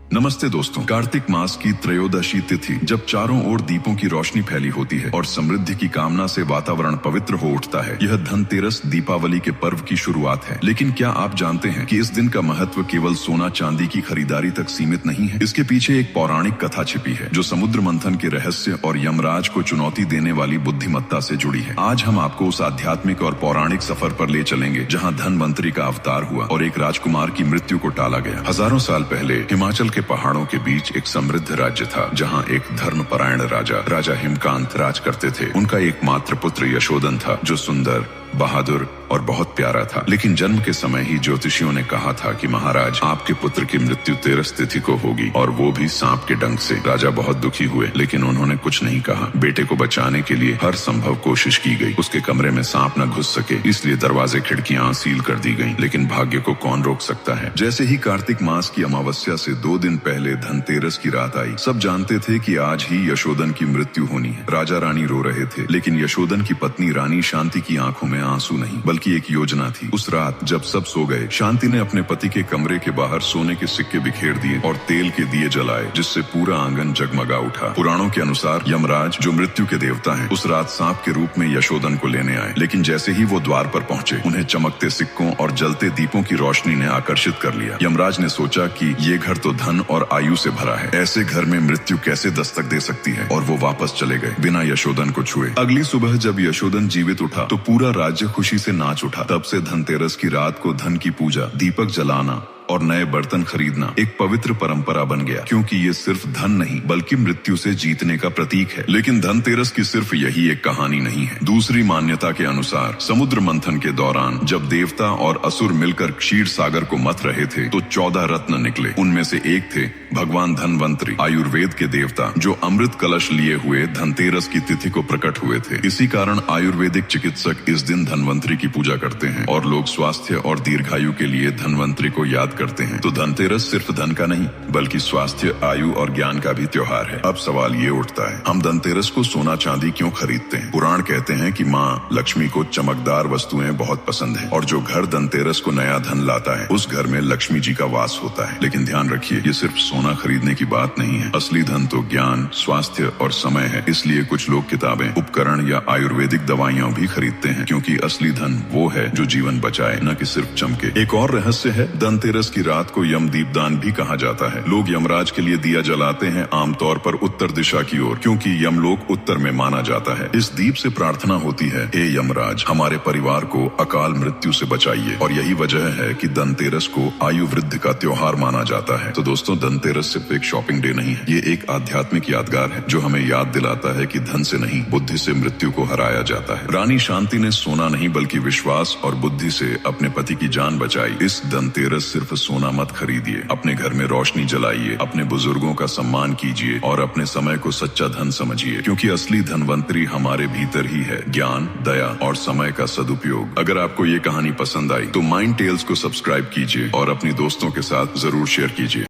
नमस्ते दोस्तों, कार्तिक मास की त्रयोदशी तिथि जब चारों ओर दीपों की रोशनी फैली होती है और समृद्धि की कामना से वातावरण पवित्र हो उठता है, यह धनतेरस दीपावली के पर्व की शुरुआत है। लेकिन क्या आप जानते हैं कि इस दिन का महत्व केवल सोना चांदी की खरीदारी तक सीमित नहीं है? इसके पीछे एक पौराणिक कथा छिपी है जो समुद्र मंथन के रहस्य और यमराज को चुनौती देने वाली बुद्धिमत्ता से जुड़ी है। आज हम आपको उस आध्यात्मिक और पौराणिक सफर पर ले चलेंगे जहाँ धनवंतरी का अवतार हुआ और एक राजकुमार की मृत्यु को टाला गया। हजारों साल पहले हिमाचल के पहाड़ों के बीच एक समृद्ध राज्य था जहां एक धर्मपरायण राजा हिमकांत राज करते थे। उनका एकमात्र पुत्र यशोधन था जो सुंदर, बहादुर और बहुत प्यारा था। लेकिन जन्म के समय ही ज्योतिषियों ने कहा था कि महाराज, आपके पुत्र की मृत्यु 13 तिथि को होगी और वो भी सांप के डंक से। राजा बहुत दुखी हुए लेकिन उन्होंने कुछ नहीं कहा। बेटे को बचाने के लिए हर संभव कोशिश की गई। उसके कमरे में सांप न घुस सके इसलिए दरवाजे खिड़कियां सील कर दी गईं। लेकिन भाग्य को कौन रोक सकता है। जैसे ही कार्तिक मास की अमावस्या से 2 दिन पहले धनतेरस की रात आई, सब जानते थे कि आज ही यशोधन की मृत्यु होनी है। राजा रानी रो रहे थे लेकिन यशोधन की पत्नी रानी शांति की आंखों में आंसू नहीं बल्कि एक योजना थी। उस रात जब सब सो गए, शांति ने अपने पति के कमरे के बाहर सोने के सिक्के बिखेर दिए और तेल के दिए जलाए जिससे पूरा आंगन जगमगा उठा। पुराणों के अनुसार यमराज, जो मृत्यु के देवता हैं, उस रात सांप के रूप में यशोधन को लेने आए। लेकिन जैसे ही वो द्वार पर पहुंचे, उन्हें चमकते सिक्कों और जलते दीपों की रोशनी ने आकर्षित कर लिया। यमराज ने सोचा कि ये घर तो धन और आयु से भरा है, ऐसे घर में मृत्यु कैसे दस्तक दे सकती है, और वो वापस चले गए बिना यशोधन को छुए। अगली सुबह जब यशोधन जीवित उठा तो पूरा राज्य खुशी से नाच उठा। तब से धनतेरस की रात को धन की पूजा, दीपक जलाना और नए बर्तन खरीदना एक पवित्र परंपरा बन गया, क्योंकि ये सिर्फ धन नहीं बल्कि मृत्यु से जीतने का प्रतीक है। लेकिन धनतेरस की सिर्फ यही एक कहानी नहीं है। दूसरी मान्यता के अनुसार समुद्र मंथन के दौरान जब देवता और असुर मिलकर क्षीर सागर को मथ रहे थे तो 14 रत्न निकले। उनमें से एक थे भगवान धनवंतरी, आयुर्वेद के देवता, जो अमृत कलश लिए हुए धनतेरस की तिथि को प्रकट हुए थे। इसी कारण आयुर्वेदिक चिकित्सक इस दिन धनवंतरी की पूजा करते हैं और लोग स्वास्थ्य और दीर्घायु के लिए धनवंतरी को याद करते हैं। तो धनतेरस सिर्फ धन का नहीं बल्कि स्वास्थ्य, आयु और ज्ञान का भी त्योहार है। अब सवाल ये उठता है, हम धनतेरस को सोना चांदी क्यों खरीदते हैं? पुराण कहते हैं कि माँ लक्ष्मी को चमकदार वस्तुएं बहुत पसंद है और जो घर धनतेरस को नया धन लाता है उस घर में लक्ष्मी जी का वास होता है। लेकिन ध्यान रखिए, ये सिर्फ सोना खरीदने की बात नहीं है। असली धन तो ज्ञान, स्वास्थ्य और समय है। इसलिए कुछ लोग किताबें, उपकरण या आयुर्वेदिक दवाइयाँ भी खरीदते हैं, क्योंकि असली धन वो है जो जीवन बचाए, न कि सिर्फ चमके। एक और रहस्य है, धनतेरस की रात को यम दीपदान भी कहा जाता है। लोग यमराज के लिए दिया जलाते हैं, आमतौर पर उत्तर दिशा की ओर, क्योंकि यमलोक उत्तर में माना जाता है। इस दीप से प्रार्थना होती है, हे यमराज, हमारे परिवार को अकाल मृत्यु से बचाइए। और यही वजह है कि धनतेरस को आयु वृद्धि का त्योहार माना जाता है। तो दोस्तों, धनतेरस सिर्फ एक शॉपिंग डे नहीं है, ये एक आध्यात्मिक यादगार है जो हमें याद दिलाता है कि धन से नहीं, बुद्धि से मृत्यु को हराया जाता है। रानी शांति ने सोना नहीं बल्कि विश्वास और बुद्धि से अपने पति की जान बचाई। इस धनतेरस सिर्फ सोना मत खरीदिए, अपने घर में रोशनी जलाइए, अपने बुजुर्गों का सम्मान कीजिए और अपने समय को सच्चा धन समझिए, क्योंकि असली धनवंतरी हमारे भीतर ही है, ज्ञान, दया और समय का सदुपयोग। अगर आपको ये कहानी पसंद आई तो माइंड टेल्स को सब्सक्राइब कीजिए और अपनी दोस्तों के साथ जरूर शेयर कीजिए।